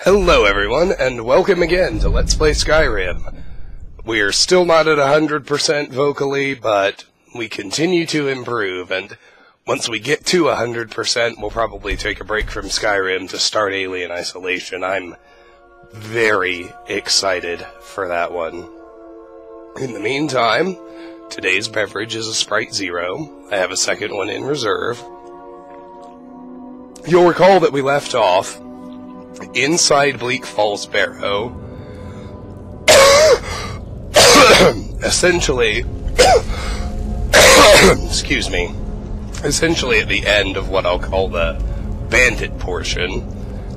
Hello everyone, and welcome again to Let's Play Skyrim. We're still not at 100% vocally, but we continue to improve, and once we get to 100%, we'll probably take a break from Skyrim to start Alien Isolation. I'm very excited for that one. In the meantime, today's beverage is a Sprite Zero. I have a second one in reserve. You'll recall that we left off inside Bleak Falls Barrow, essentially, excuse me, essentially at the end of what I'll call the bandit portion,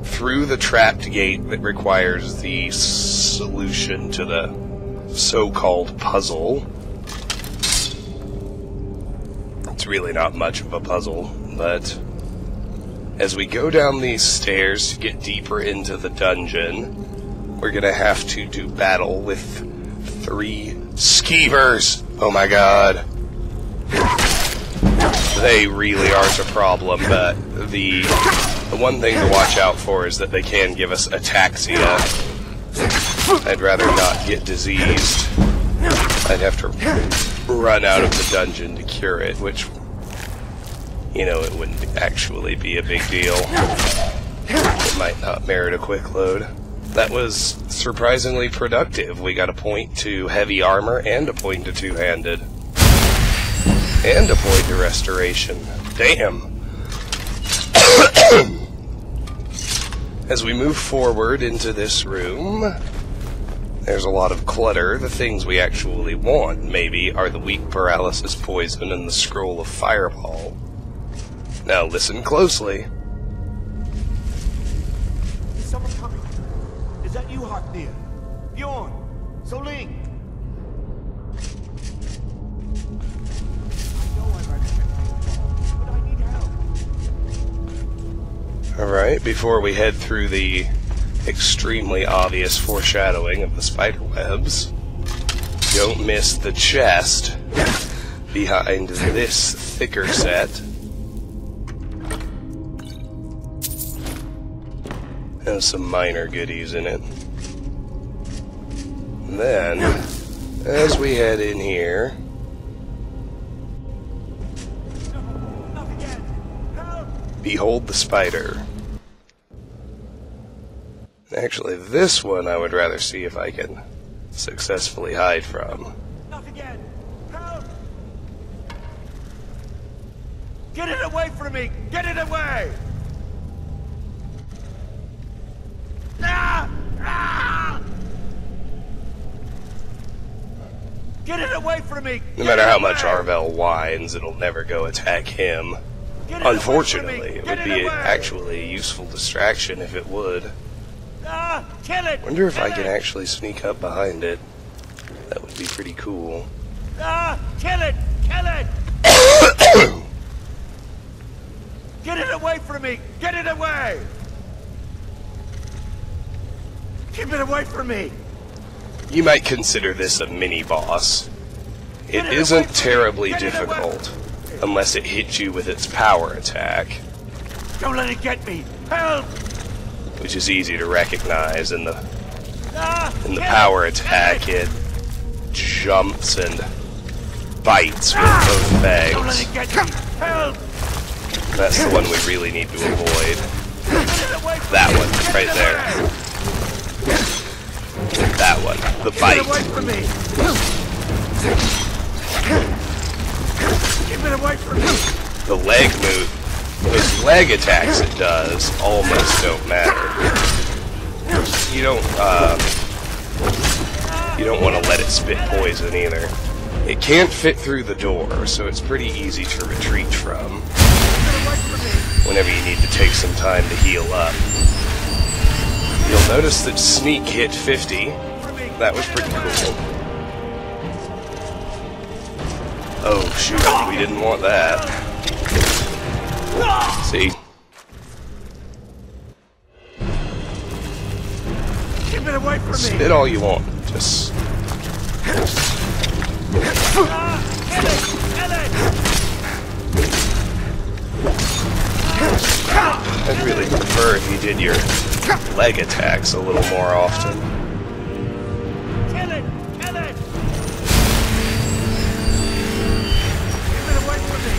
through the trapped gate that requires the solution to the so-called puzzle. It's really not much of a puzzle, but as we go down these stairs to get deeper into the dungeon, we're gonna have to do battle with 3 skeevers. Oh my god. They really aren't a problem, but the one thing to watch out for is that they can give us ataxia. I'd rather not get diseased. I'd have to run out of the dungeon to cure it, which, you know, it wouldn't actually be a big deal. It might not merit a quick load. That was surprisingly productive. We got a point to heavy armor and a point to two-handed. And a point to restoration. Damn! As we move forward into this room, there's a lot of clutter. The things we actually want, maybe, are the weak paralysis poison and the scroll of fireball. Now listen closely. Is someone coming? Is that you, Haknir? Bjorn? Soling? I know I'm right, but I need help. Alright, before we head through the extremely obvious foreshadowing of the spider webs, don't miss the chest behind this thicker set. Has some minor goodies in it. And then, as we head in here, behold the spider. Actually, this one I would rather see if I can successfully hide from. Not again! Help! Get it away from me! Get it away! Get it away from me! No matter how much Arvel whines, it'll never go attack him. Unfortunately, it would be actually a useful distraction if it would. Kill it! Wonder if I can actually sneak up behind it. That would be pretty cool. Kill it! Kill it! Get it away from me! Get it away! Keep it away from me! You might consider this a mini-boss. It isn't terribly difficult, unless it hits you with its power attack. Don't let it get me! Help! Which is easy to recognize. In the power attack, it jumps and bites with both fangs. Don't let it get me! Help! That's the one we really need to avoid. That one, right there. That one, the bite. Keep it away from me! Keep it away from me! The leg move, those leg attacks it does almost don't matter. You don't want to let it spit poison either. It can't fit through the door, so it's pretty easy to retreat from whenever you need to take some time to heal up. You'll notice that sneak hit 50. That was pretty cool. Oh shoot, we didn't want that. See? Keep it away from me! Spit all you want. Just... Kill it! Kill it! I'd really prefer if you did your leg attacks a little more often. Kill it! Kill it! Keep it away from me!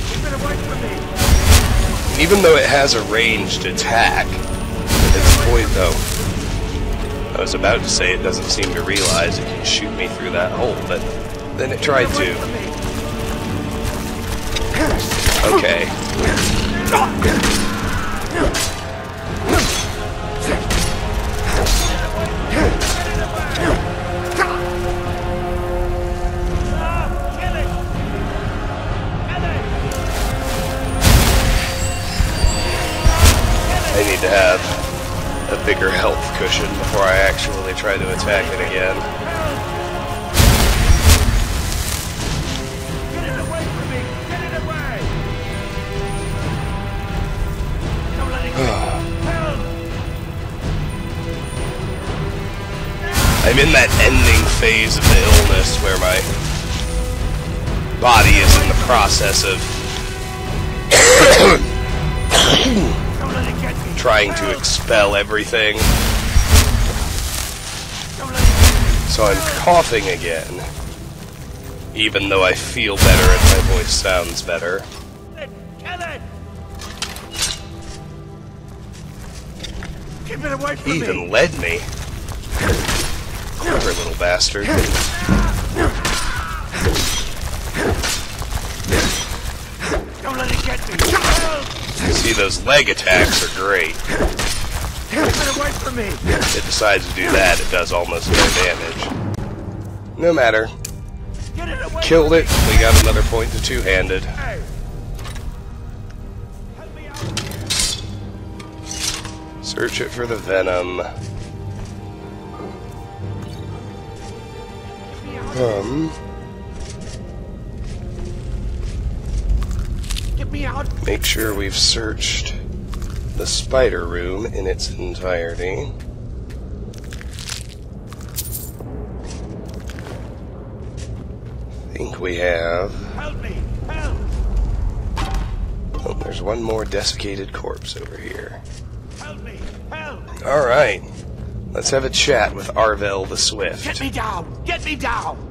Keep it away from me! Even though it has a ranged attack, its poison. I was about to say it doesn't seem to realize it can shoot me through that hole, but then it tried to. Okay. I need to have a bigger health cushion before I actually try to attack it again. Get it away from me! Get it away! Don't let it go! Help! I'm in that ending phase of the illness where my body is in the process of Don't let it get me! trying to expel everything. Don't let it get me! So I'm coughing again, even though I feel better and my voice sounds better. Kill it! Keep it away from He me! even led me. Clever little bastard. Don't let it get me! Help! See, those leg attacks are great. Keep it away from me! It decides to do that, it does almost no damage. No matter. Get it away! Killed it, we got another point to two-handed. Hey! Help me out! Search it for the venom. Get me out! Make sure we've searched the spider room in its entirety. Think we have. Help me! Help! Oh, there's one more desiccated corpse over here. Help me! Help! Alright. Let's have a chat with Arvel the Get Swift. me down! Get me down!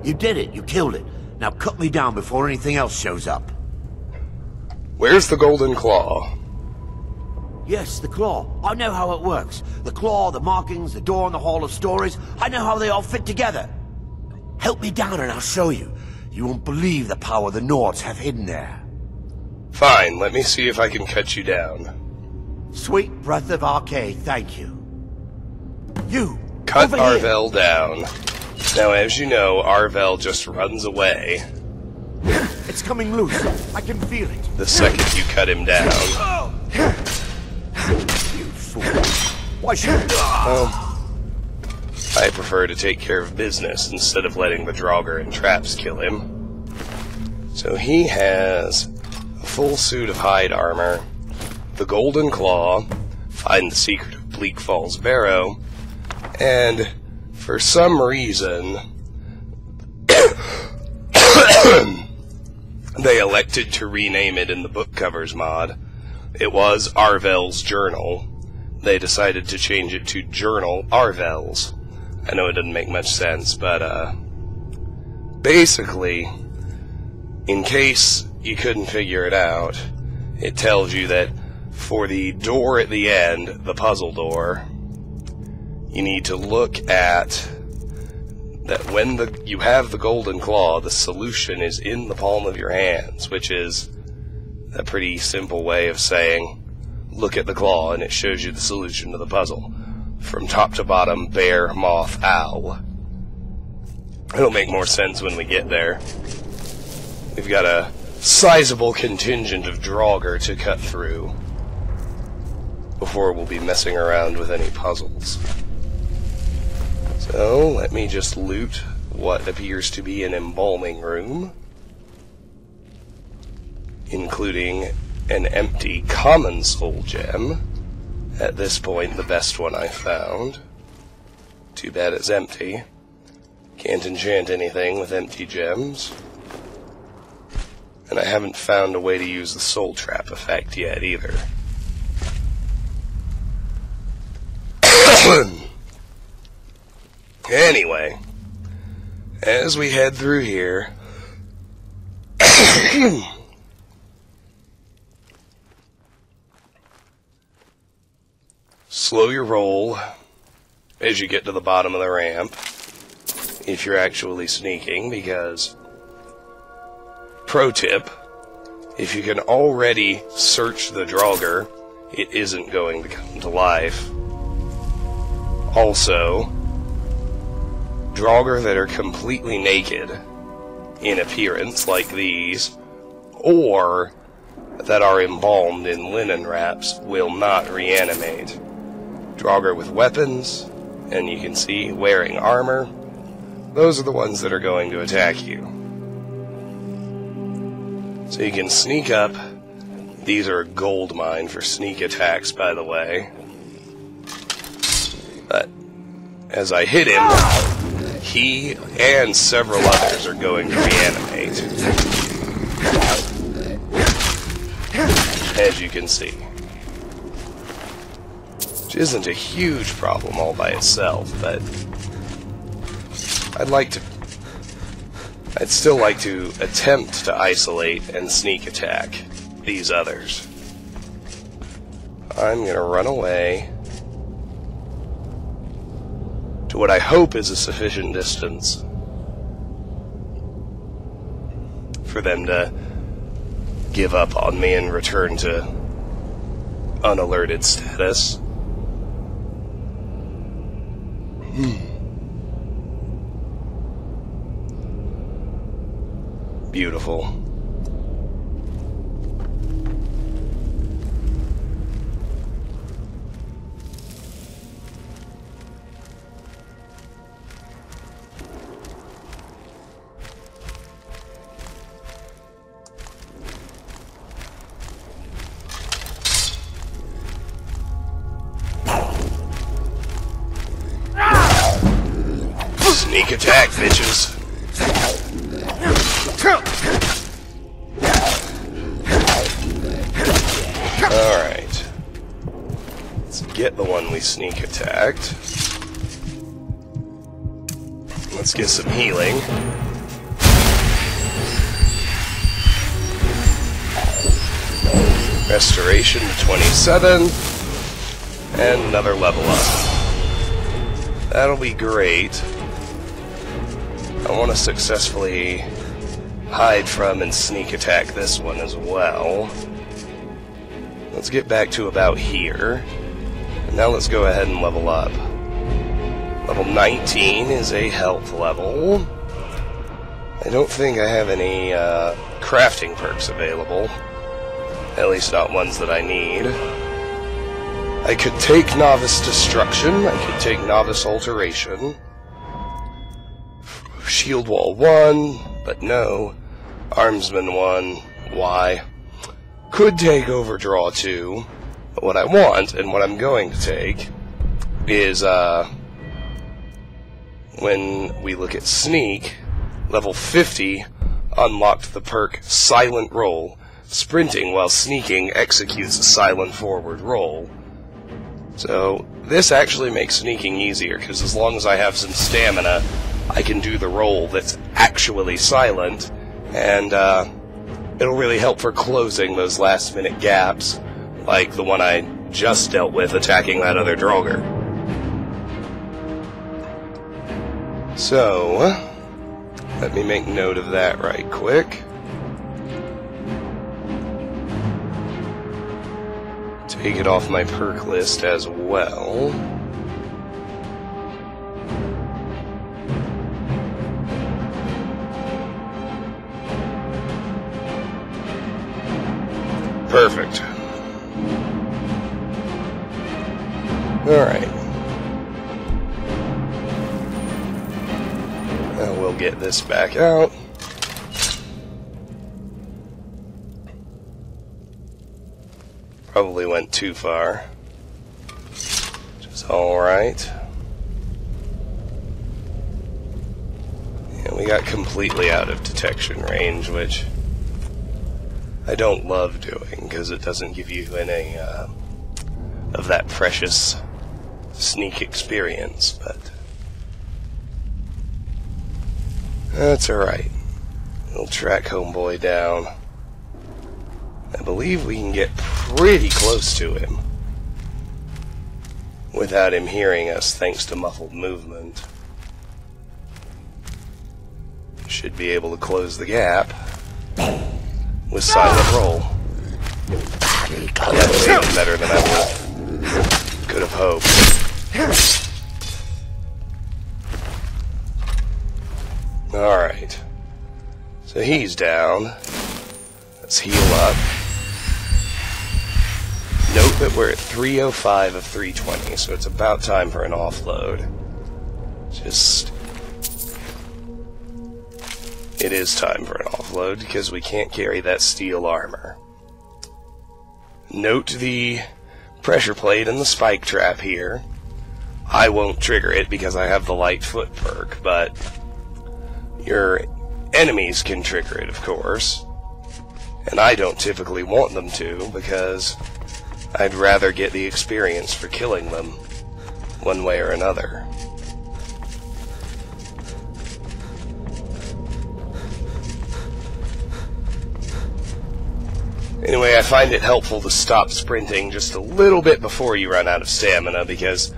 You did it. You killed it. Now cut me down before anything else shows up. Where's the Golden Claw? Yes, the claw. I know how it works. The claw, the markings, the door in the Hall of Stories. I know how they all fit together. Help me down and I'll show you. You won't believe the power the Nords have hidden there. Fine, let me see if I can cut you down. Sweet breath of Arcade, thank you. You! Cut over here. Arvel down. Now, as you know, Arvel just runs away It's coming loose. I can feel it. the second you cut him down. Oh! You fool. Why should Well, I prefer to take care of business instead of letting the Draugr and traps kill him. So he has a full suit of hide armor, the Golden Claw, find the secret of Bleak Falls Barrow, and for some reason they elected to rename it in the book covers mod. It was Arvel's Journal. They decided to change it to Journal Arvel's. I know it doesn't make much sense, but basically, in case you couldn't figure it out, it tells you that for the door at the end, the puzzle door, you need to look at that when you have the Golden Claw, the solution is in the palm of your hands, which is a pretty simple way of saying, look at the claw and it shows you the solution to the puzzle. From top to bottom, bear, moth, owl. It'll make more sense when we get there. We've got a sizable contingent of Draugr to cut through before we'll be messing around with any puzzles. So, let me just loot what appears to be an embalming room, including an empty common soul gem. At this point, the best one I found. Too bad it's empty. Can't enchant anything with empty gems. And I haven't found a way to use the soul trap effect yet either. Anyway, as we head through here, slow your roll as you get to the bottom of the ramp, if you're actually sneaking, because, pro tip, if you can already search the Draugr, it isn't going to come to life. Also, Draugr that are completely naked in appearance, like these, or that are embalmed in linen wraps, will not reanimate. Draugr with weapons, and you can see wearing armor, those are the ones that are going to attack you. So you can sneak up. These are a gold mine for sneak attacks, by the way. But as I hit him, he and several others are going to reanimate. As you can see. Which isn't a huge problem all by itself, but I'd still like to attempt to isolate and sneak attack these others. I'm gonna run away to what I hope is a sufficient distance for them to give up on me and return to unalerted status. Beautiful. Sneak attack, bitches. Alright. Let's get the one we sneak attacked. Let's get some healing. Restoration to 27. And another level up. That'll be great. I want to successfully hide from and sneak attack this one as well. Let's get back to about here. And now let's go ahead and level up. Level 19 is a health level. I don't think I have any crafting perks available. At least not ones that I need. I could take Novice Destruction. I could take Novice Alteration. Shield Wall 1, but no. Armsman 1, why? Could take Overdraw 2, but what I want, and what I'm going to take, is, when we look at Sneak, level 50 unlocked the perk Silent Roll. Sprinting while sneaking executes a silent forward roll. So, this actually makes sneaking easier, because as long as I have some stamina, I can do the roll that's actually silent, and it'll really help for closing those last-minute gaps, like the one I just dealt with attacking that other Draugr. So, let me make note of that right quick. Take it off my perk list as well. Perfect. Alright. Now we'll get this back out. Probably went too far. Which is alright. And we got completely out of detection range, which I don't love doing, because it doesn't give you any of that precious sneak experience, but that's alright. We'll track Homeboy down. I believe we can get pretty close to him without him hearing us, thanks to muffled movement. Should be able to close the gap with silent roll. That's even better than I could have hoped. Alright. So he's down. Let's heal up. Note that we're at 305 of 320, so it's about time for an offload. It is time for an offload, because we can't carry that steel armor. Note the pressure plate and the spike trap here. I won't trigger it because I have the light foot perk, but your enemies can trigger it, of course. And I don't typically want them to, because I'd rather get the experience for killing them, one way or another. Anyway, I find it helpful to stop sprinting just a little bit before you run out of stamina, because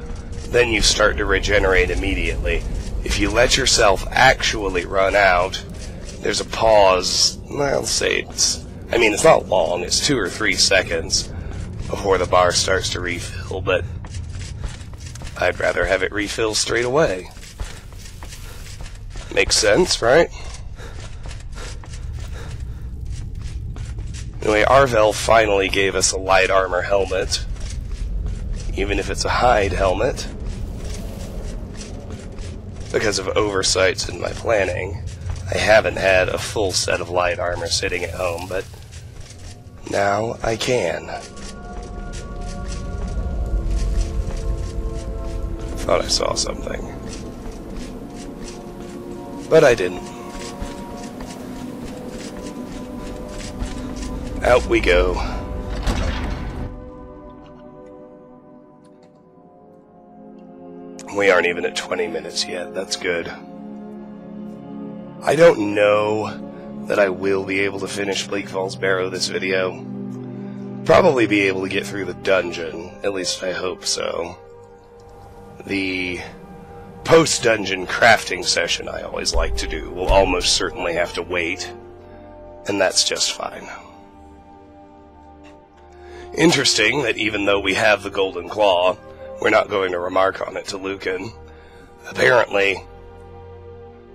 then you start to regenerate immediately. If you let yourself actually run out, there's a pause. I'll say it's not long, it's 2 or 3 seconds before the bar starts to refill, but I'd rather have it refill straight away. Makes sense, right? Anyway, Arvel finally gave us a light armor helmet, even if it's a hide helmet. Because of oversights in my planning, I haven't had a full set of light armor sitting at home, but now I can. Thought I saw something, but I didn't. Out we go. We aren't even at 20 minutes yet. That's good. I don't know that I will be able to finish Bleak Falls Barrow this video. Probably be able to get through the dungeon. At least I hope so. The post-dungeon crafting session I always like to do will almost certainly have to wait. And that's just fine. Interesting that even though we have the Golden Claw, we're not going to remark on it to Lucan. Apparently,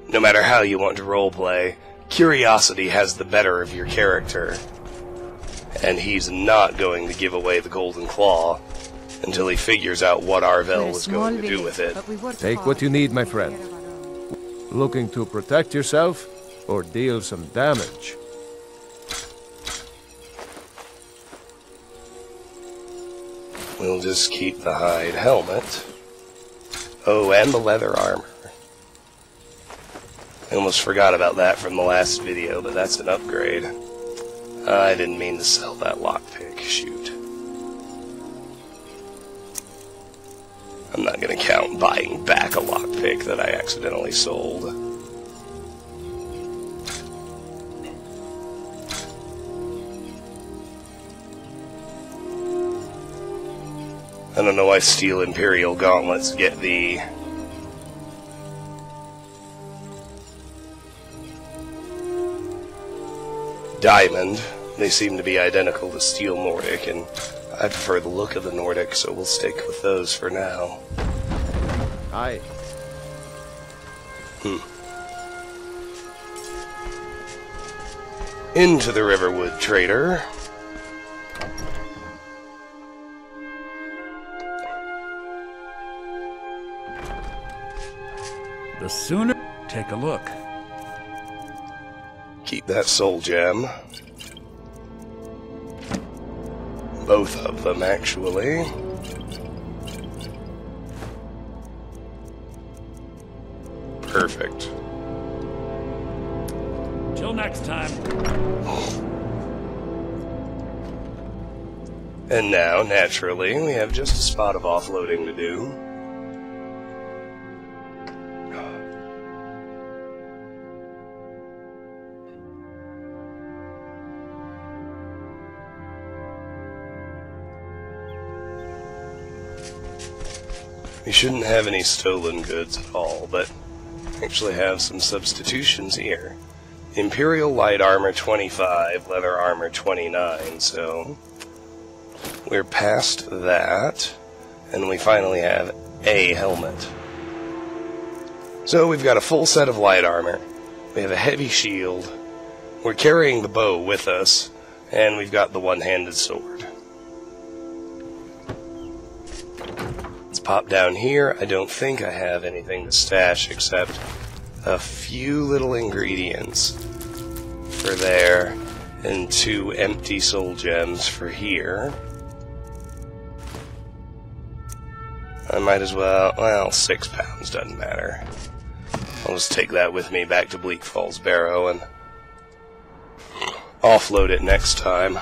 no matter how you want to roleplay, curiosity has the better of your character, and he's not going to give away the Golden Claw until he figures out what Arvel is going to do with it. Take what you need, my friend. Looking to protect yourself, or deal some damage? We'll just keep the hide helmet. Oh, and the leather armor. I almost forgot about that from the last video, but that's an upgrade. I didn't mean to sell that lockpick. Shoot. I'm not gonna count buying back a lockpick that I accidentally sold. I don't know why Steel Imperial Gauntlets get the diamond. They seem to be identical to Steel Nordic, and I prefer the look of the Nordic, so we'll stick with those for now. Aye. Into the Riverwood Trader. The sooner... Take a look. Keep that soul gem. Both of them, actually. Perfect. Till next time. And now, naturally, we have just a spot of offloading to do. We shouldn't have any stolen goods at all, but actually have some substitutions here. Imperial Light Armor 25, Leather Armor 29, so we're past that, and we finally have a helmet. So we've got a full set of light armor, we have a heavy shield, we're carrying the bow with us, and we've got the one-handed sword. Let's pop down here. I don't think I have anything to stash except a few little ingredients for there, and 2 empty soul gems for here. I might as well, 6 pounds doesn't matter. I'll just take that with me back to Bleak Falls Barrow and offload it next time.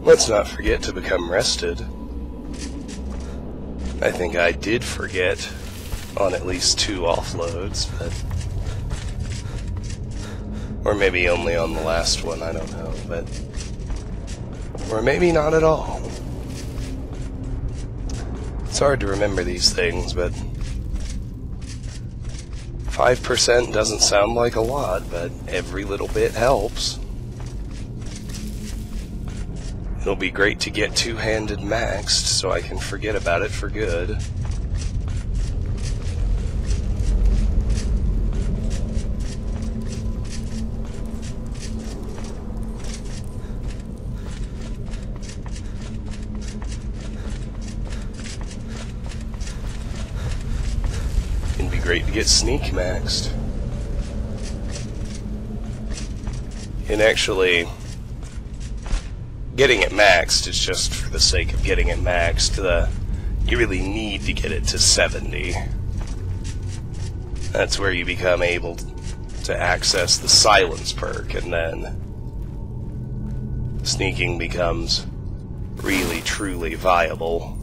Let's not forget to become rested. I think I did forget on at least 2 offloads, but... or maybe only on the last one, I don't know, but... or maybe not at all. It's hard to remember these things, but... 5% doesn't sound like a lot, but every little bit helps. It'll be great to get 2-handed maxed, so I can forget about it for good. It'd be great to get sneak maxed. And actually... getting it maxed is just for the sake of getting it maxed. You really need to get it to 70. That's where you become able to access the silence perk, and then sneaking becomes really, truly viable.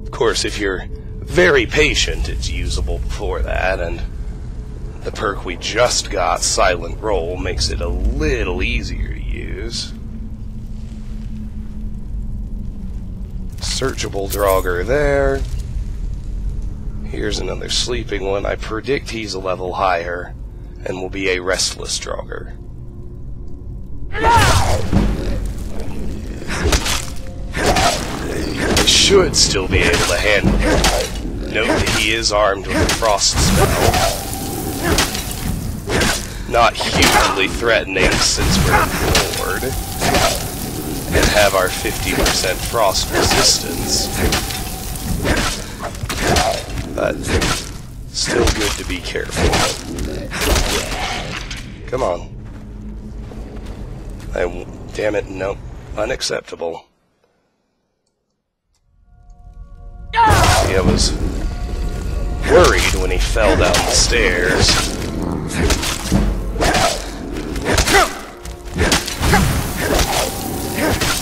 Of course, if you're very patient, it's usable before that, and the perk we just got, Silent Roll, makes it a little easier to use. Searchable Draugr there. Here's another sleeping one. I predict he's a level higher and will be a restless Draugr. I should still be able to handle him. Note that he is armed with a frost spell. Not hugely threatening since we're bored and have our 50% frost resistance, but still good to be careful. Come on. Damn it, nope. Unacceptable. See, I was worried when he fell down the stairs.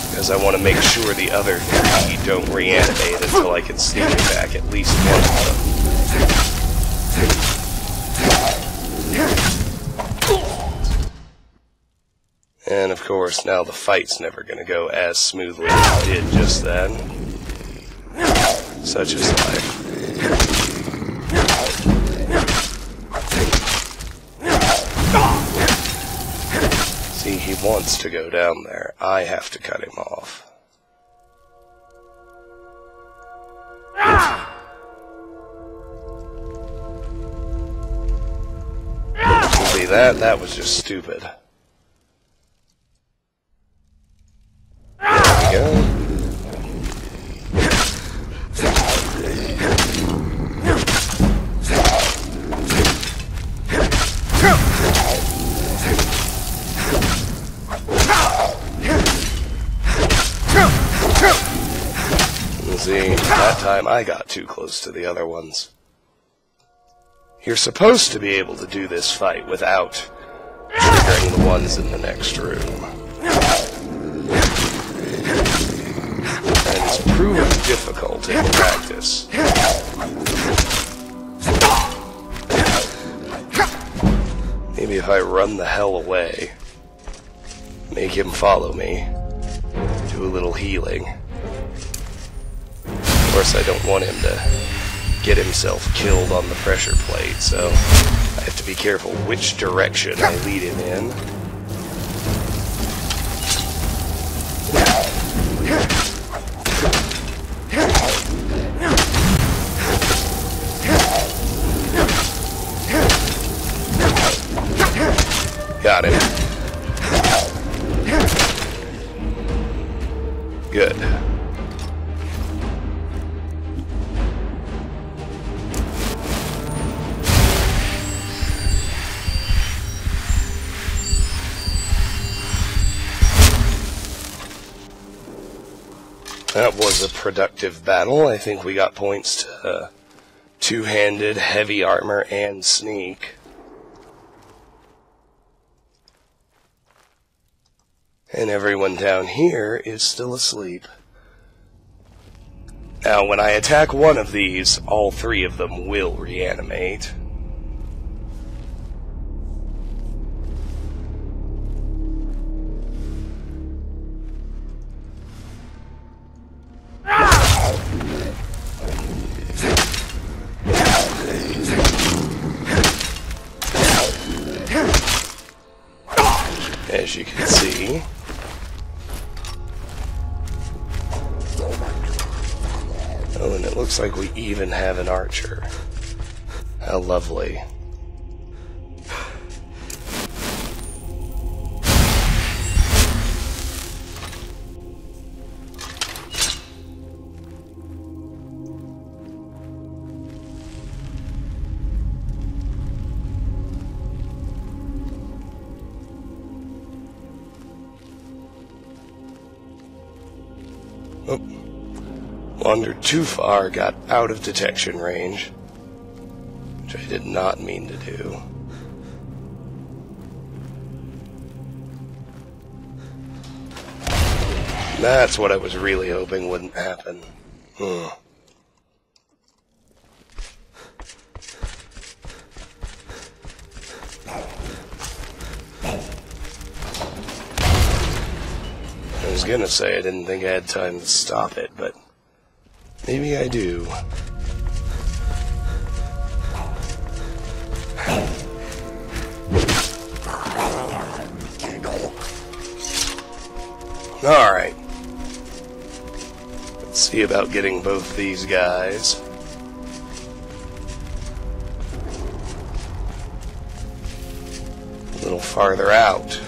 Because I want to make sure the other 3 don't reanimate until I can sneak back at least one of them. And of course, now the fight's never going to go as smoothly as it did just then. Such is life. See, he wants to go down there. I have to cut him off. See, that was just stupid. There we go. See, that time I got too close to the other ones. You're supposed to be able to do this fight without triggering the ones in the next room. And it's proven difficult in practice. Maybe if I run the hell away, make him follow me, do a little healing. Of course, I don't want him to get himself killed on the pressure plate, so I have to be careful which direction I lead him in. Got him. Good. That was a productive battle. I think we got points to two-handed, heavy armor, and sneak. And everyone down here is still asleep. Now, when I attack one of these, all three of them will reanimate. As you can see. Oh, and it looks like we even have an archer. How lovely. Oh, wandered too far, got out of detection range, which I did not mean to do. That's what I was really hoping wouldn't happen. I was gonna say I didn't think I had time to stop it, but maybe I do. Alright. Let's see about getting both these guys. A little farther out.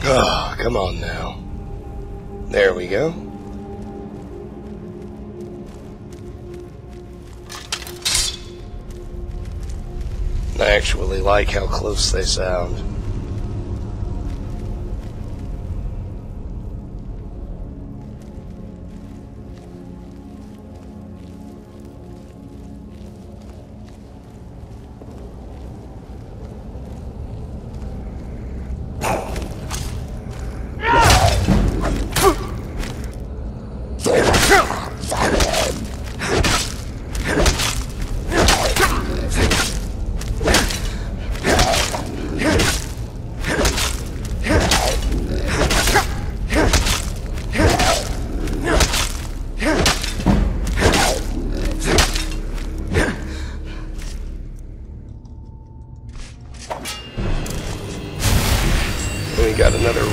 Oh, come on now. There we go. I actually like how close they sound.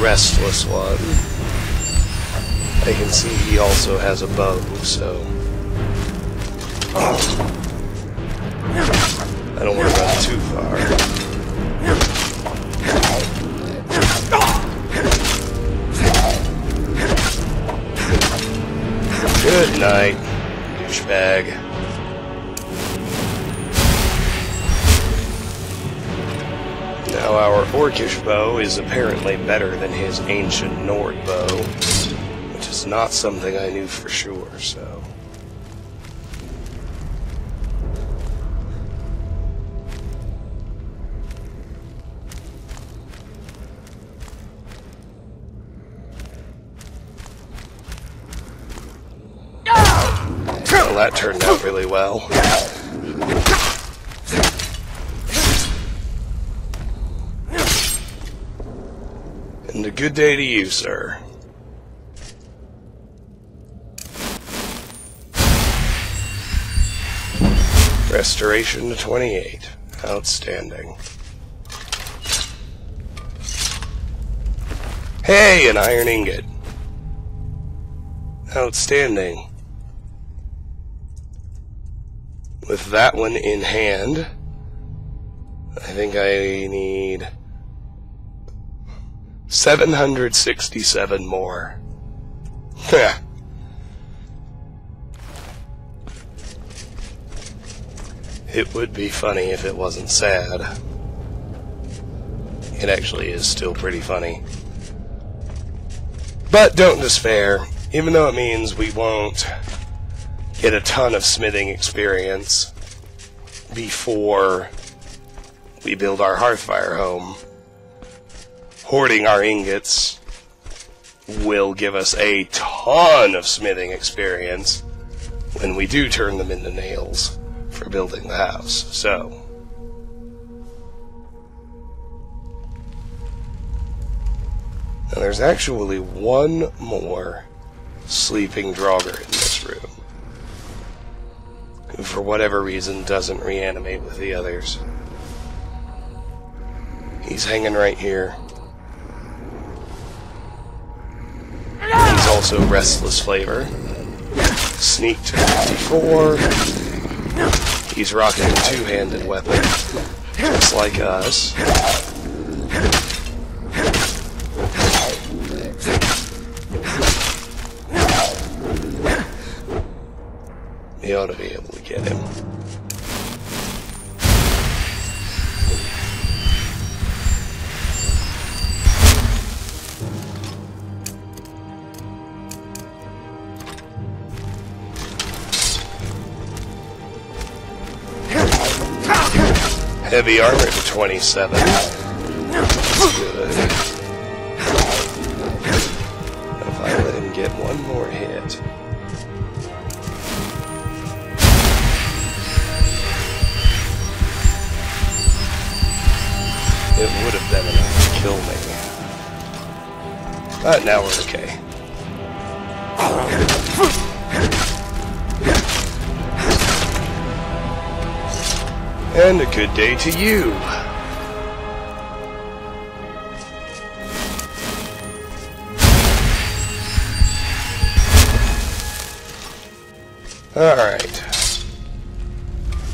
restless one. I can see he also has a bow, so I don't want to run too far. Good night, douchebag. Now our orcish bow is apparently better than his ancient Nord bow, which is not something I knew for sure, so... Well, that turned out really well. And a good day to you, sir. Restoration to 28. Outstanding. Hey, an Iron Ingot. Outstanding. With that one in hand, I think I need 767 more. It would be funny if it wasn't sad. It actually is still pretty funny. But don't despair, even though it means we won't get a ton of smithing experience before we build our hearthfire home. Hoarding our ingots will give us a ton of smithing experience when we do turn them into nails for building the house. So, now there's actually one more sleeping Draugr in this room, who for whatever reason doesn't reanimate with the others. He's hanging right here. He's also Restless Flavor. Sneak to 54. He's rocking a two-handed weapon, just like us. We ought to be able to get him. Heavy armor to 27. That's good. If I let him get one more hit. It would have been enough to kill me. But now we're okay. And a good day to you. Alright.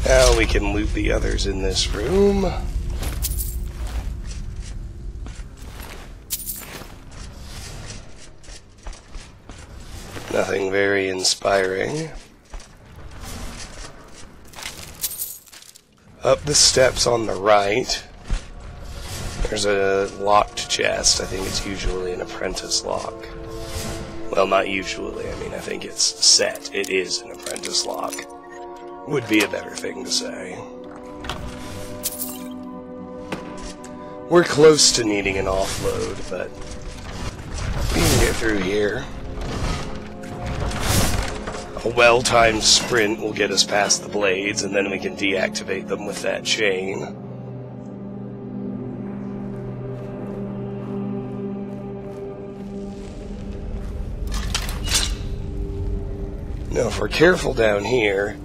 Now we can loot the others in this room. Nothing very inspiring. Up the steps on the right, there's a locked chest. I think it's usually an apprentice lock. Well, not usually. I mean, I think it's set. It is an apprentice lock. Would be a better thing to say. We're close to needing an offload, but we can get through here. A well-timed sprint will get us past the blades, and then we can deactivate them with that chain. Now, if we're careful down here,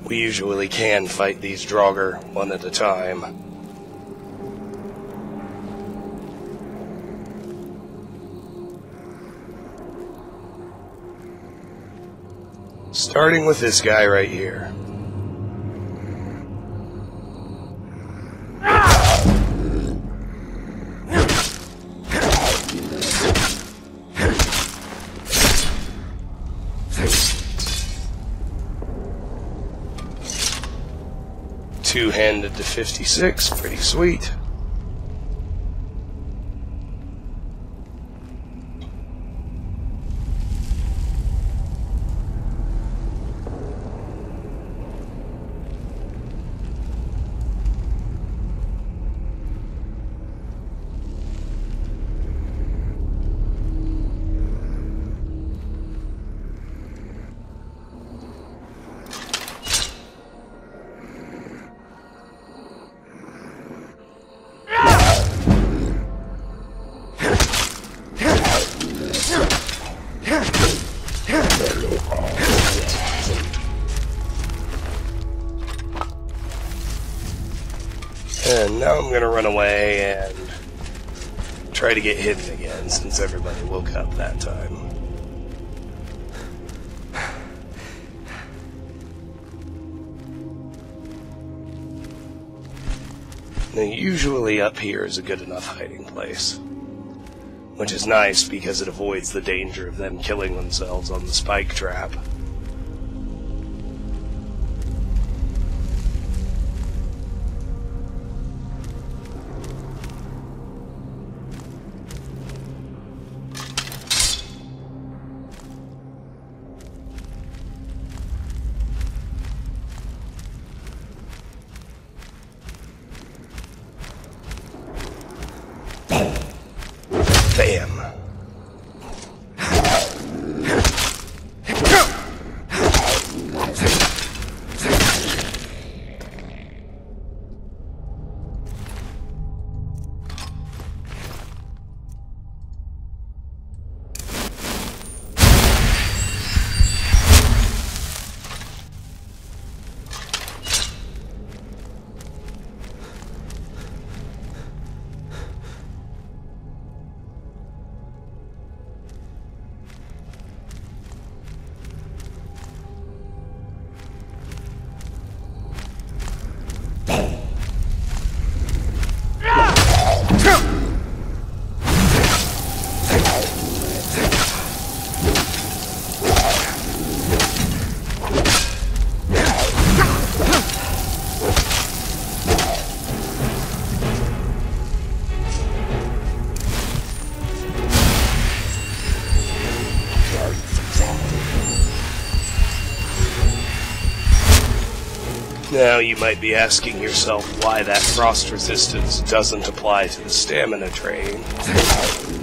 we usually can fight these Draugr one at a time. Starting with this guy right here. Two-handed to 56, pretty sweet. And now I'm going to run away and try to get hidden again, since everybody woke up that time. Now, usually up here is a good enough hiding place, which is nice because it avoids the danger of them killing themselves on the spike trap. Bam. Now you might be asking yourself why that frost resistance doesn't apply to the stamina drain.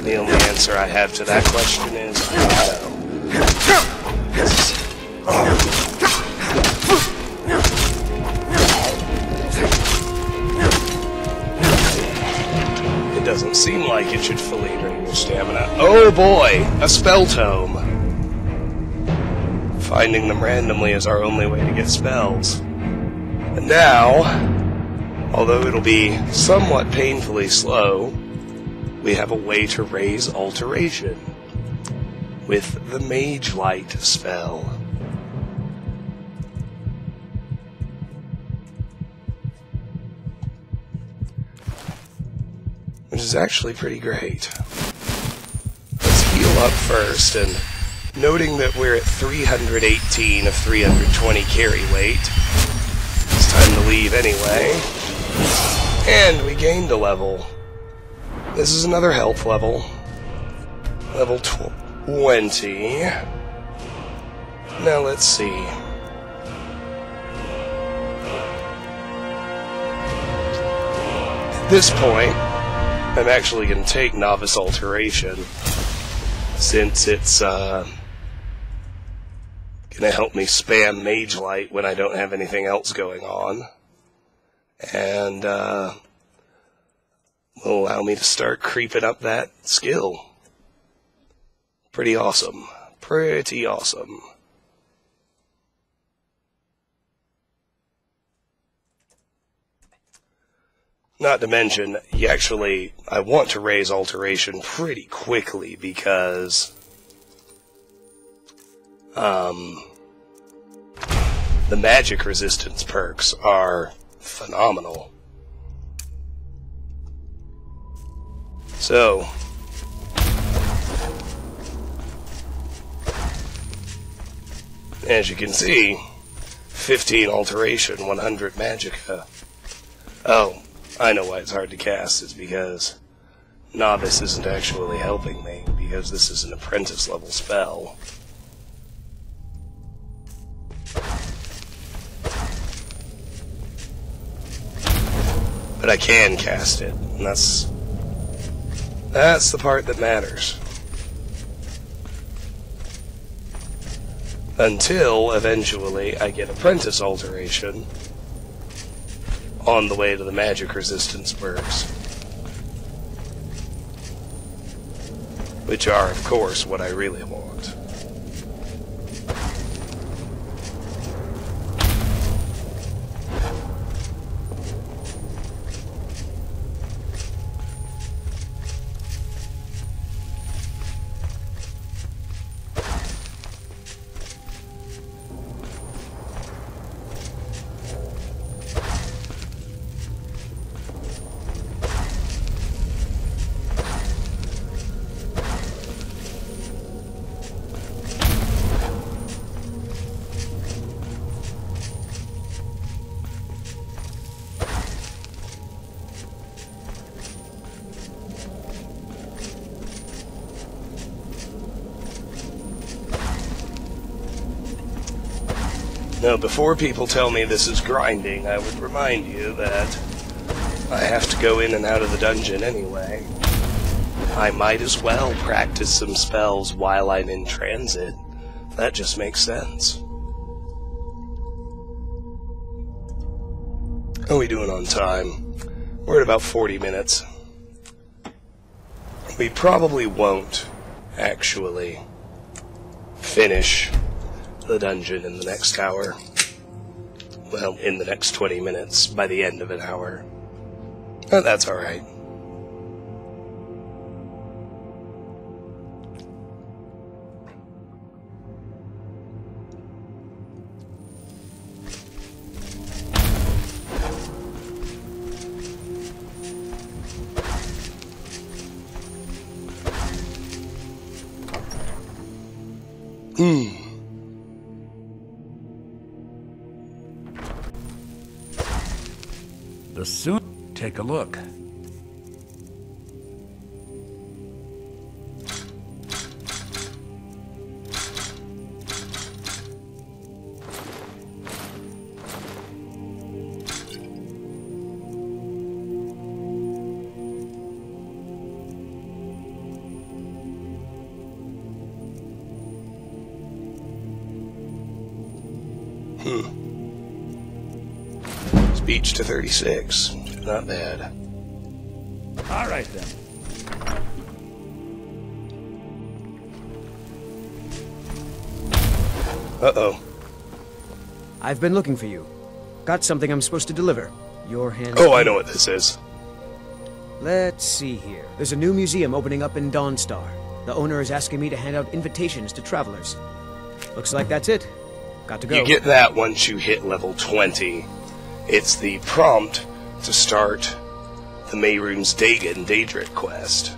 The only answer I have to that question is, I don't know. It doesn't seem like it should fully drain your stamina. Oh boy! A spell tome! Finding them randomly is our only way to get spells. And now, although it'll be somewhat painfully slow, we have a way to raise Alteration with the Magelight spell. Which is actually pretty great. Let's heal up first, and noting that we're at 318 of 320 carry weight, it's time to leave anyway. And we gained a level. This is another health level. Level 20. Now let's see. At this point, I'm actually going to take Novice Alteration, since it's going to help me spam Magelight when I don't have anything else going on. And will allow me to start creeping up that skill. Pretty awesome. Pretty awesome. Not to mention, I want to raise Alteration pretty quickly because, The magic resistance perks are phenomenal. So, as you can see, 15 Alteration, 100 Magicka. Oh, I know why it's hard to cast. It's because Novice isn't actually helping me, because this is an apprentice level spell. But I can cast it, and that's the part that matters. Until, eventually, I get Apprentice Alteration on the way to the magic resistance perks. Which are, of course, what I really want. Now, before people tell me this is grinding, I would remind you that I have to go in and out of the dungeon anyway. I might as well practice some spells while I'm in transit. That just makes sense. How are we doing on time? We're at about 40 minutes. We probably won't actually finish the dungeon in the next hour. Well, in the next 20 minutes, by the end of an hour. But that's alright. The sooner take a look. Speech to 36. Not bad. All right, then. Uh-oh. I've been looking for you. Got something I'm supposed to deliver. Your hands... Oh, I know what this is. Let's see here. There's a new museum opening up in Dawnstar. The owner is asking me to hand out invitations to travelers. Looks like that's it. Got to go. You get that once you hit level 20. It's the prompt to start the Mehrunes Dagon Daedric quest.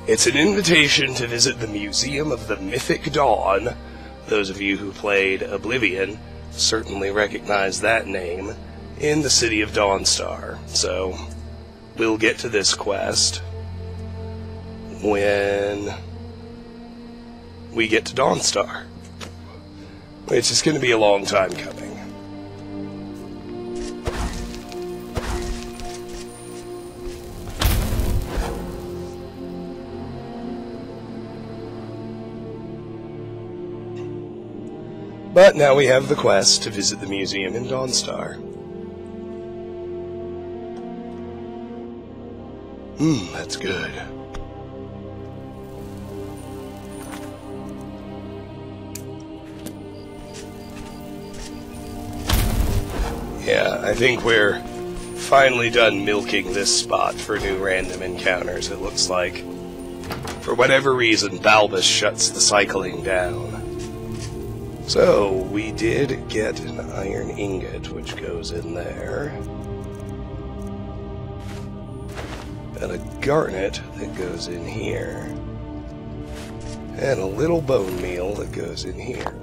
It's an invitation to visit the Museum of the Mythic Dawn. Those of you who played Oblivion certainly recognize that name in the city of Dawnstar. So, we'll get to this quest when we get to Dawnstar, which is going to be a long time coming. But now we have the quest to visit the museum in Dawnstar. That's good. Yeah, I think we're finally done milking this spot for new random encounters, it looks like. For whatever reason, Balbus shuts the cycling down. So, we did get an Iron Ingot, which goes in there. And a Garnet that goes in here. And a little bone meal that goes in here.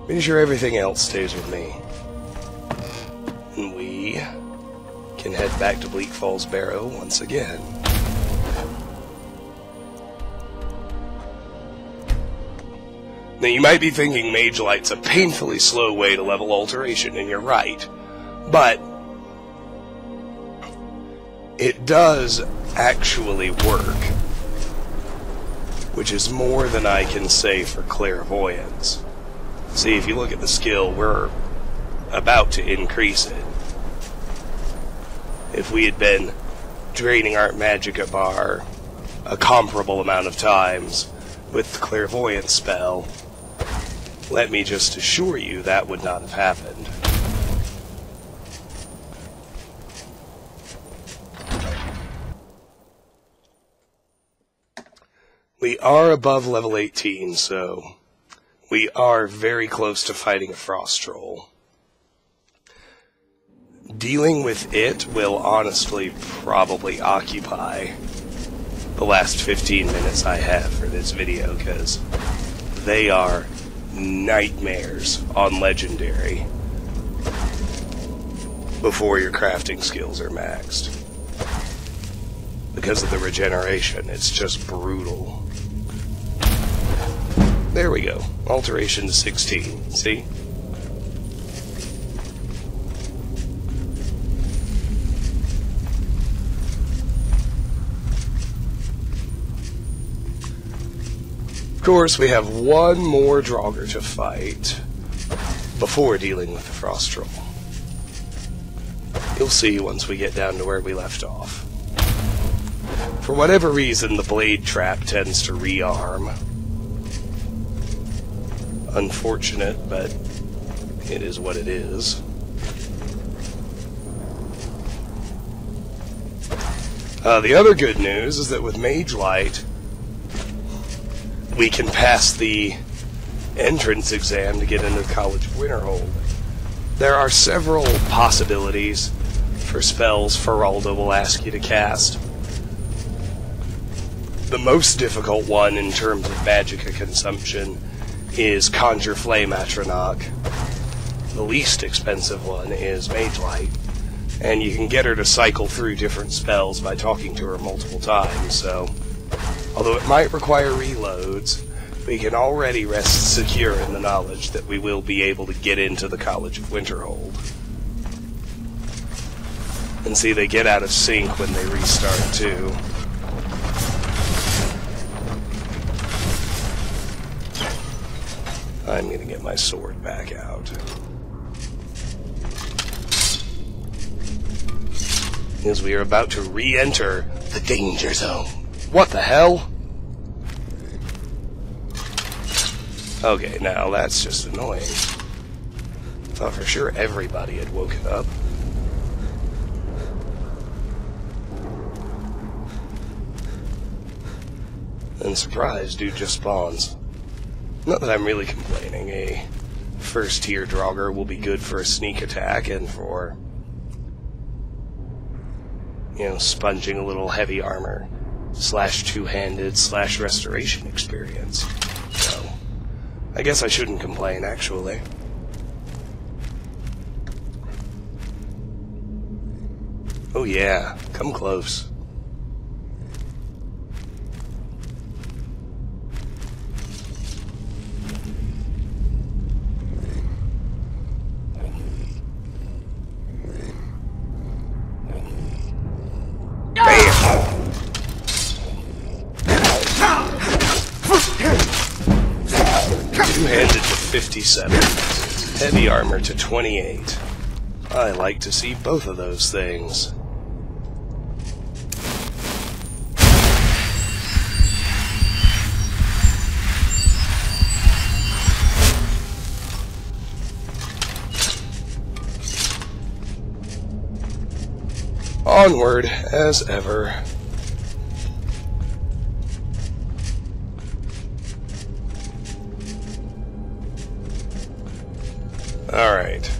Making sure everything else stays with me. And we can head back to Bleak Falls Barrow once again. Now you might be thinking Magelight's a painfully slow way to level Alteration, and you're right. But it does actually work, which is more than I can say for Clairvoyance. See, if you look at the skill, we're about to increase it. If we had been draining our Magicka bar a comparable amount of times with the Clairvoyance spell, let me just assure you that would not have happened. We are above level 18, so we are very close to fighting a Frost Troll. Dealing with it will honestly probably occupy the last 15 minutes I have for this video, because they are nightmares on Legendary before your crafting skills are maxed. Because of the regeneration, it's just brutal. There we go. Alteration to 16. See? Of course, we have one more Draugr to fight before dealing with the Frost Troll. You'll see once we get down to where we left off. For whatever reason, the Blade Trap tends to rearm. Unfortunate, but it is what it is. The other good news is that with Magelight, we can pass the entrance exam to get into the College of Winterhold. There are several possibilities for spells Feralda will ask you to cast. The most difficult one in terms of Magicka consumption is Conjure Flame Atronach. The least expensive one is Magelight, and you can get her to cycle through different spells by talking to her multiple times, so although it might require reloads, we can already rest secure in the knowledge that we will be able to get into the College of Winterhold. And see, they get out of sync when they restart too. I'm gonna get my sword back out. As we are about to re-enter the danger zone. What the hell? Okay, now that's just annoying. Thought for sure everybody had woken up. And surprise, dude just spawns. Not that I'm really complaining. A first tier Draugr will be good for a sneak attack and for, you know, sponging a little heavy armor / two-handed / restoration experience. So, I guess I shouldn't complain, actually. Oh yeah, come close. Two-handed to 57. Heavy armor to 28. I like to see both of those things. Onward, as ever. Alright.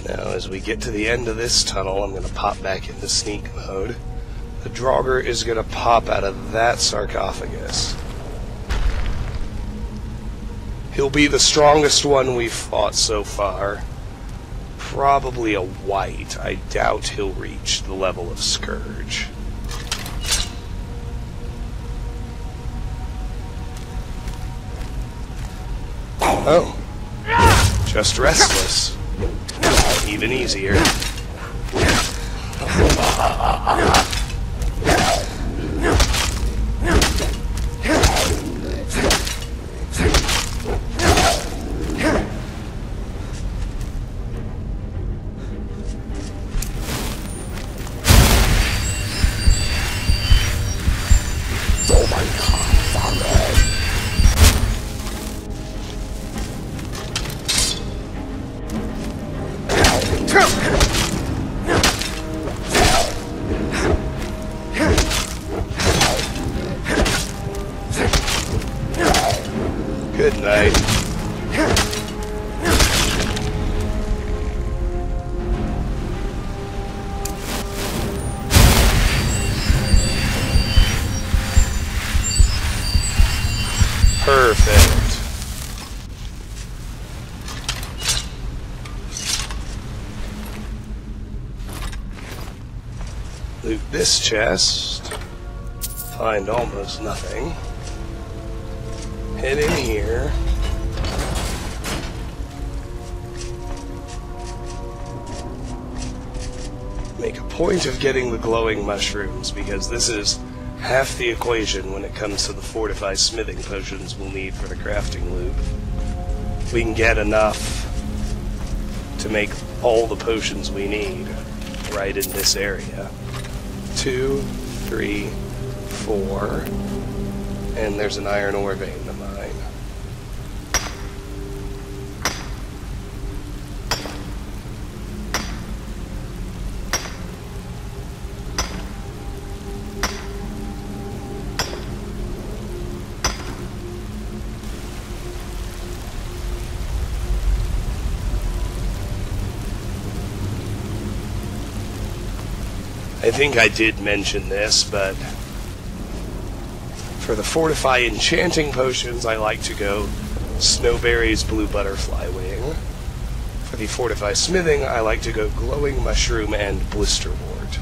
Now, as we get to the end of this tunnel, I'm going to pop back into sneak mode. The Draugr is going to pop out of that sarcophagus. He'll be the strongest one we've fought so far. Probably a white. I doubt he'll reach the level of Scourge. Oh. Just restless. Even easier. Good night. Perfect. Loot this chest. Find almost nothing. Head in here. Make a point of getting the glowing mushrooms, because this is half the equation when it comes to the fortified smithing potions we'll need for the crafting loop. We can get enough to make all the potions we need right in this area. 2, 3, 4, and there's an iron ore vein to mine. I think I did mention this, but for the Fortify Enchanting Potions, I like to go Snowberry's Blue Butterfly Wing. For the Fortify Smithing, I like to go Glowing Mushroom and Blisterwort.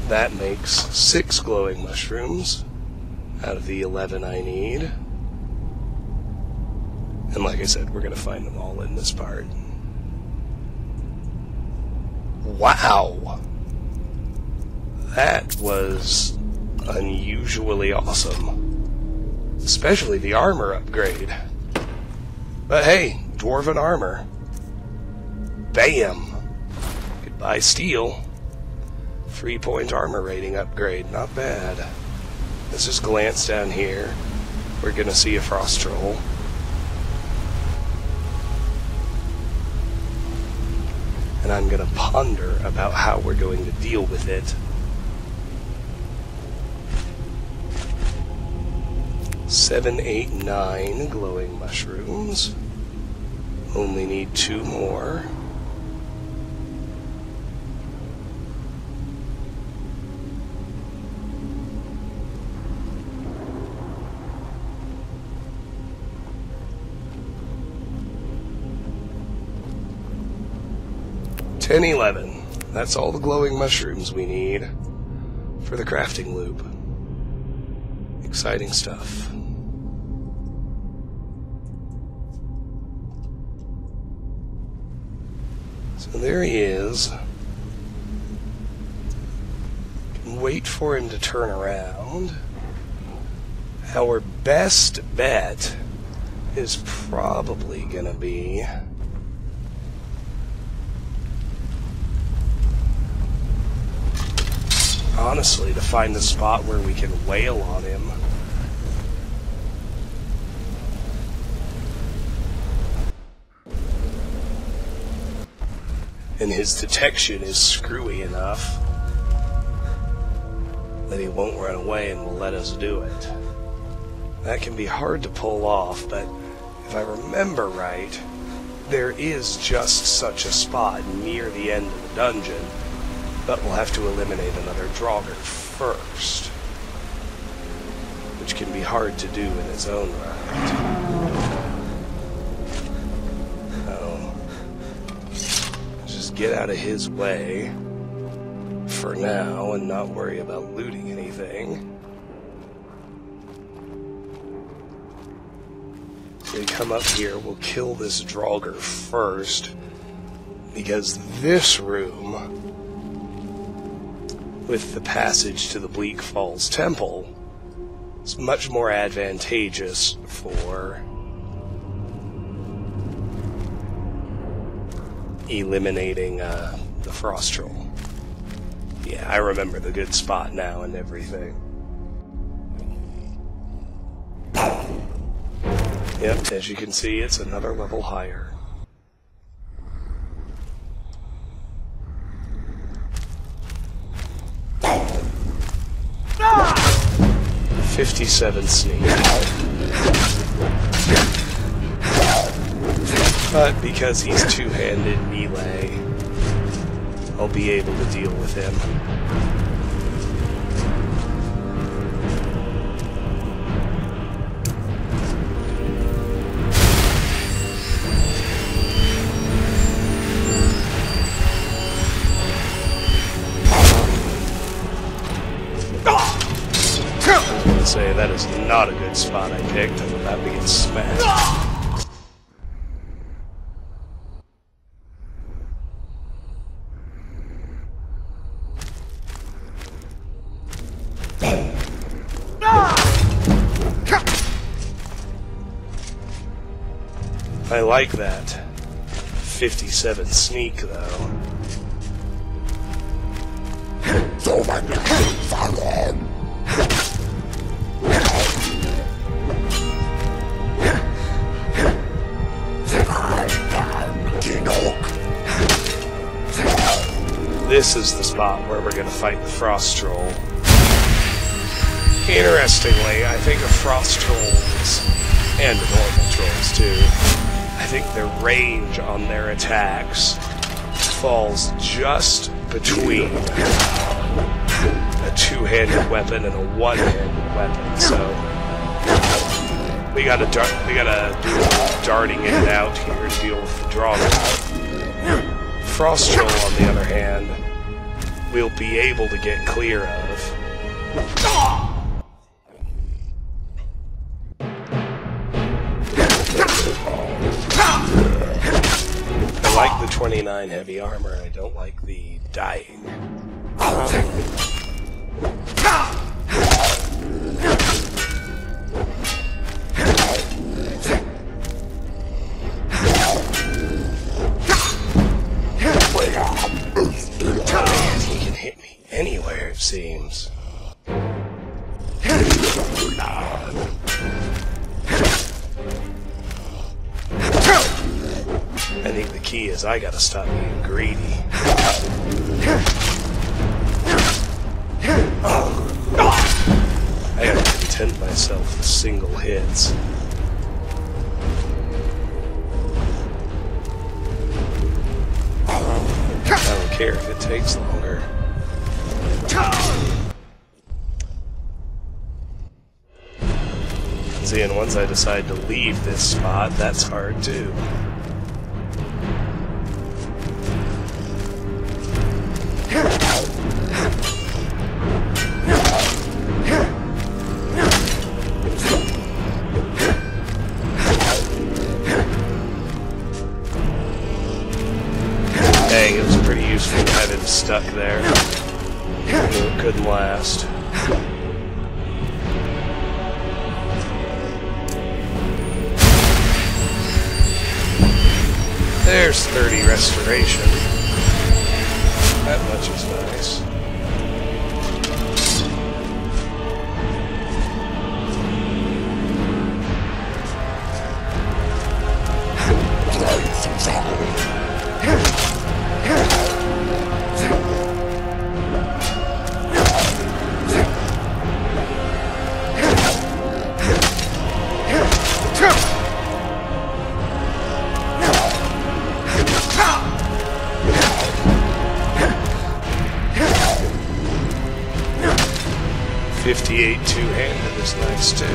That makes 6 Glowing Mushrooms out of the 11 I need. And like I said, we're going to find them all in this part. Wow! That was unusually awesome. Especially the armor upgrade. But hey, Dwarven armor. Bam! Goodbye steel. 3-point armor rating upgrade, not bad. Let's just glance down here. We're gonna see a frost troll. And I'm going to ponder about how we're going to deal with it. 7, 8, 9 glowing mushrooms. Only need 2 more. And 11. That's all the glowing mushrooms we need for the crafting loop. Exciting stuff. So there he is. Can wait for him to turn around. Our best bet is probably gonna be honestly, to find the spot where we can wail on him. And his detection is screwy enough that he won't run away and will let us do it. That can be hard to pull off, but if I remember right, there is just such a spot near the end of the dungeon, but we'll have to eliminate another Draugr first, which can be hard to do in its own right. So, just get out of his way for now and not worry about looting anything. We come up here, we'll kill this Draugr first, because this room, with the passage to the Bleak Falls Temple, is much more advantageous for eliminating the Frost Troll. Yeah, I remember the good spot now and everything. Yep, as you can see, it's another level higher. Ah! 57 sneak. But because he's two-handed melee, I'll be able to deal with him. Say that is not a good spot I picked. I'm about to get smashed. I like that 57 sneak though. This is the spot where we're going to fight the Frost Troll. Interestingly, I think the Frost Trolls, and the normal Trolls too, I think their range on their attacks falls just between a two-handed weapon and a one-handed weapon, so we gotta do darting in and out here to deal with the Draugr. Frost Troll, on the other hand, we'll be able to get clear of. I like the 29 heavy armor, I don't like the dying. He can hit me anywhere, it seems. I think the key is I gotta stop being greedy. I gotta content myself with single hits. I don't care if it takes longer. See, and once I decide to leave this spot, that's hard too. Dang, it was pretty useful to have him stuck there. It couldn't last. There's 30 restoration. That much is nice. 58 two-handed is nice too.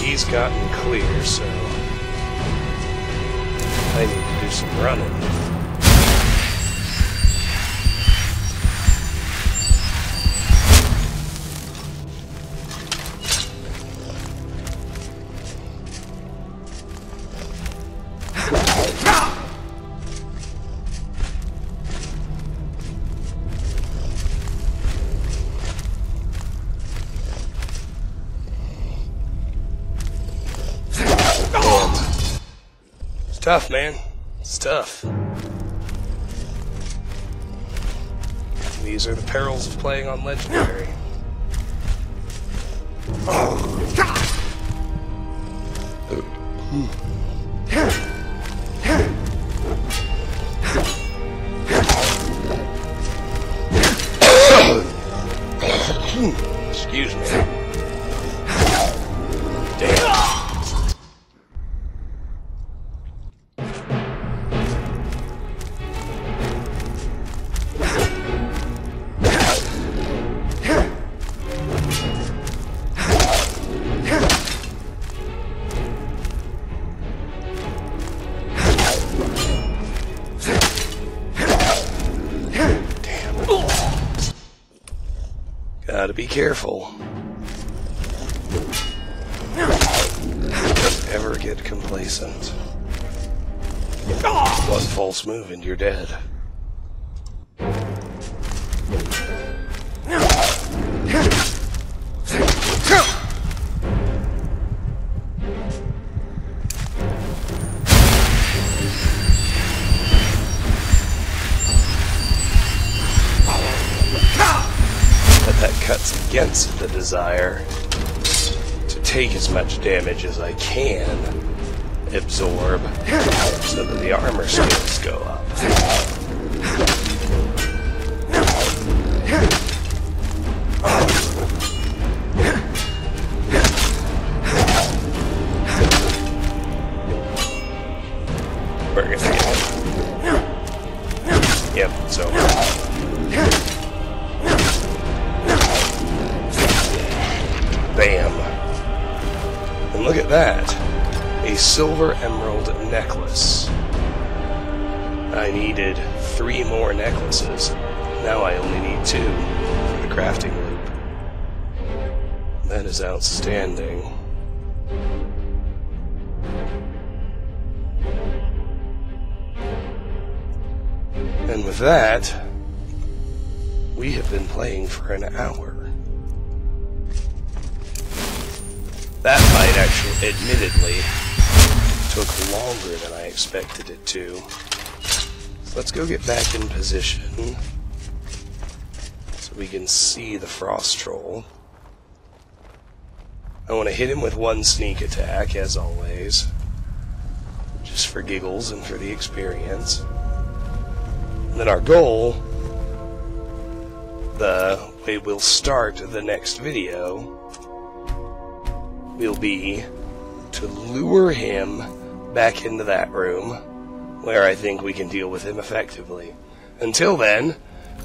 He's gotten clear, so I need to do some running. It's tough, man. It's tough. These are the perils of playing on Legendary. Excuse me. Damn. Gotta be careful. Don't ever get complacent. One false move and you're dead. That cuts against the desire to take as much damage as I can absorb so that the armor skills go up. We're gonna get it. Yep, it's over. Bam. And look at that. A silver emerald necklace. I needed 3 more necklaces. Now I only need 2 for the crafting loop. That is outstanding. And with that, we have been playing for an hour. That fight actually, admittedly, took longer than I expected it to. So let's go get back in position so we can see the Frost Troll. I want to hit him with 1 sneak attack, as always, just for giggles and for the experience. And then our goal, the way we'll start the next video, will be to lure him back into that room where I think we can deal with him effectively. Until then,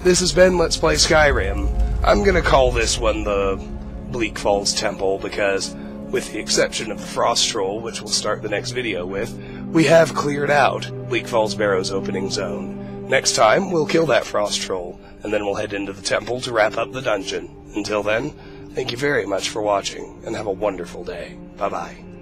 this has been Let's Play Skyrim. I'm gonna call this one the Bleak Falls Temple because, with the exception of the Frost Troll, which we'll start the next video with, we have cleared out Bleak Falls Barrow's opening zone. Next time, we'll kill that Frost Troll, and then we'll head into the temple to wrap up the dungeon. Until then, thank you very much for watching, and have a wonderful day. Bye-bye.